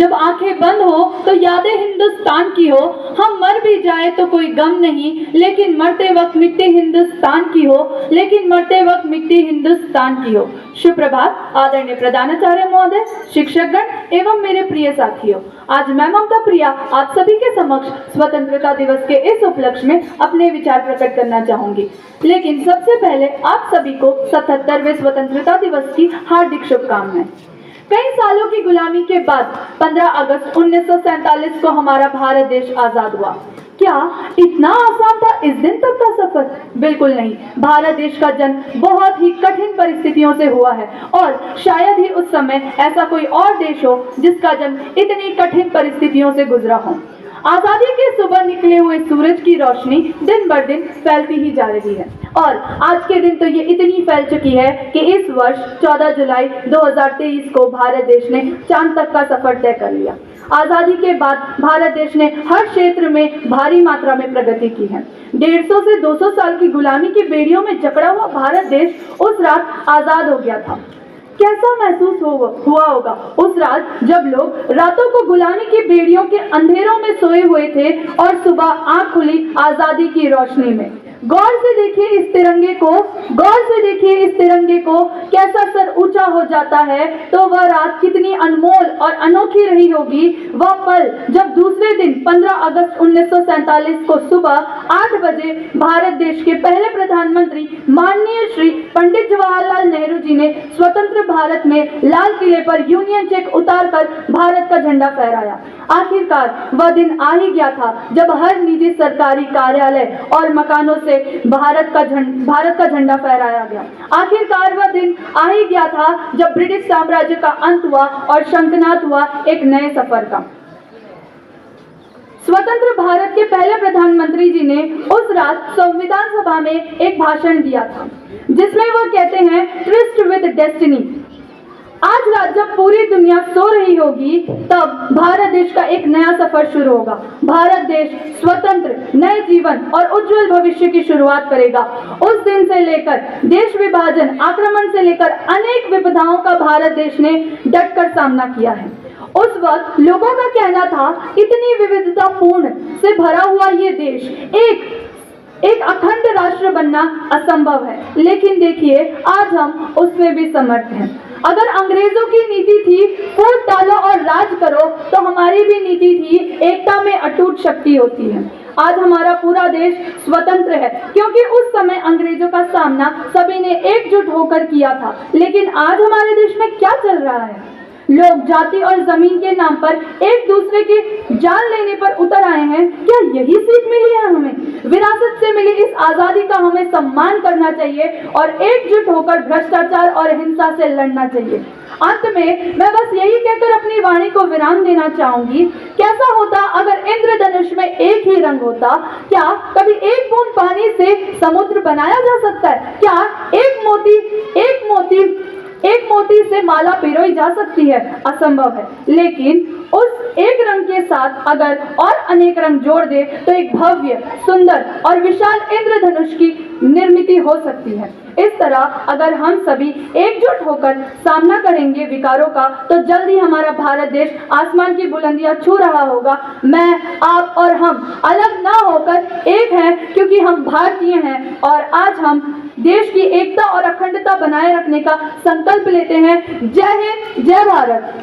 जब आंखें बंद हो तो यादें हिंदुस्तान की हो, हम मर भी जाए तो कोई गम नहीं, लेकिन मरते वक्त मिट्टी हिंदुस्तान की हो, लेकिन मरते वक्त मिट्टी हिंदुस्तान की हो। सुप्रभात आदरणीय प्रधानाचार्य महोदय, शिक्षकगण एवं मेरे प्रिय साथियों। आज मैं ममता प्रिया आप सभी के समक्ष स्वतंत्रता दिवस के इस उपलक्ष्य में अपने विचार प्रकट करना चाहूंगी। लेकिन सबसे पहले आप सभी को 77वें स्वतंत्रता दिवस की हार्दिक शुभकामनाएं। कई सालों की गुलामी के बाद 15 अगस्त 1947 को हमारा भारत देश आजाद हुआ। क्या इतना आसान था इस दिन तक का सफर? बिल्कुल नहीं। भारत देश का जन्म बहुत ही कठिन परिस्थितियों से हुआ है और शायद ही उस समय ऐसा कोई और देश हो जिसका जन्म इतनी कठिन परिस्थितियों से गुजरा हो। आजादी के सुबह निकले हुए सूरज की रोशनी दिन बर दिन फैलती ही जा रही है और आज के दिन तो ये इतनी फैल चुकी है कि इस वर्ष 14 जुलाई 2023 को भारत देश ने चांद तक का सफर तय कर लिया। आजादी के बाद भारत देश ने हर क्षेत्र में भारी मात्रा में प्रगति की है। 150 से 200 साल की गुलामी की बेड़ियों में जकड़ा हुआ भारत देश उस रात आजाद हो गया था। कैसा महसूस हुआ होगा उस रात जब लोग रातों को गुलामी की बेड़ियों के अंधेरों में सोए हुए थे और सुबह आंख खुली आजादी की रोशनी में। गौर से देखिए इस तिरंगे को, गौर से देखिए इस तिरंगे को, कैसा सर ऊंचा हो जाता है। तो वह रात कितनी अनमोल और अनोखी रही होगी, वह पल जब दूसरे दिन 15 अगस्त 1947 को सुबह 8 बजे भारत देश के पहले प्रधानमंत्री माननीय श्री पंडित जवाहरलाल नेहरू जी ने स्वतंत्र भारत में लाल किले पर यूनियन जैक उतारकर भारत का झंडा फहराया। आखिरकार वह दिन आ ही गया था जब हर निजी सरकारी कार्यालय और मकानों से भारत का झंडा फहराया गया। आखिरकार वह दिन आ ही गया था जब ब्रिटिश साम्राज्य का अंत हुआ और शंखनाद हुआ एक नए सफर का। स्वतंत्र भारत के पहले प्रधानमंत्री जी ने उस रात संविधान सभा में एक भाषण दिया था जिसमें वह कहते हैं, ट्रिस्ट विद डेस्टिनी। आज रात जब पूरी दुनिया सो रही होगी तब भारत देश का एक नया सफर शुरू होगा। भारत देश स्वतंत्र नए जीवन और उज्जवल भविष्य की शुरुआत करेगा। उस दिन से लेकर देश विभाजन, आक्रमण से लेकर अनेक विपदाओं का भारत देश ने डटकर सामना किया है। उस वक्त लोगों का कहना था इतनी विविधतापूर्ण से भरा हुआ ये देश एक अखंड राष्ट्र बनना असंभव है। लेकिन देखिए आज हम उसमें भी समर्थ हैं। अगर अंग्रेजों की नीति थी फूट डालो और राज करो, तो हमारी भी नीति थी एकता में अटूट शक्ति होती है। आज हमारा पूरा देश स्वतंत्र है क्योंकि उस समय अंग्रेजों का सामना सभी ने एकजुट होकर किया था। लेकिन आज हमारे देश में क्या चल रहा है? लोग जाति और जमीन के नाम पर एक दूसरे की जान लेने पर उतर आए हैं। क्या यही सीख मिली है हमें? विरासत से मिली इस आजादी का हमें सम्मान करना चाहिए और एकजुट होकर भ्रष्टाचार और हिंसा से लड़ना चाहिए। अंत में मैं बस यही कहकर अपनी वाणी को विराम देना चाहूंगी, कैसा होता अगर इंद्रधनुष में एक ही रंग होता? क्या कभी एक बूंद पानी से समुद्र बनाया जा सकता है? क्या एक मोती से माला पिरोई जा सकती है? असंभव है। लेकिन उस एक रंग के साथ अगर और अनेक रंग जोड़ दे तो एक भव्य, सुंदर और विशाल इंद्रधनुष की निर्मित हो सकती है। इस तरह अगर हम सभी एकजुट होकर सामना करेंगे विकारों का, तो जल्द ही हमारा भारत देश आसमान की बुलंदियां छू रहा होगा। मैं, आप और हम अलग ना होकर एक हैं क्योंकि हम भारतीय हैं और आज हम देश की एकता और अखंडता बनाए रखने का संकल्प लेते हैं। जय हिंद, जय भारत।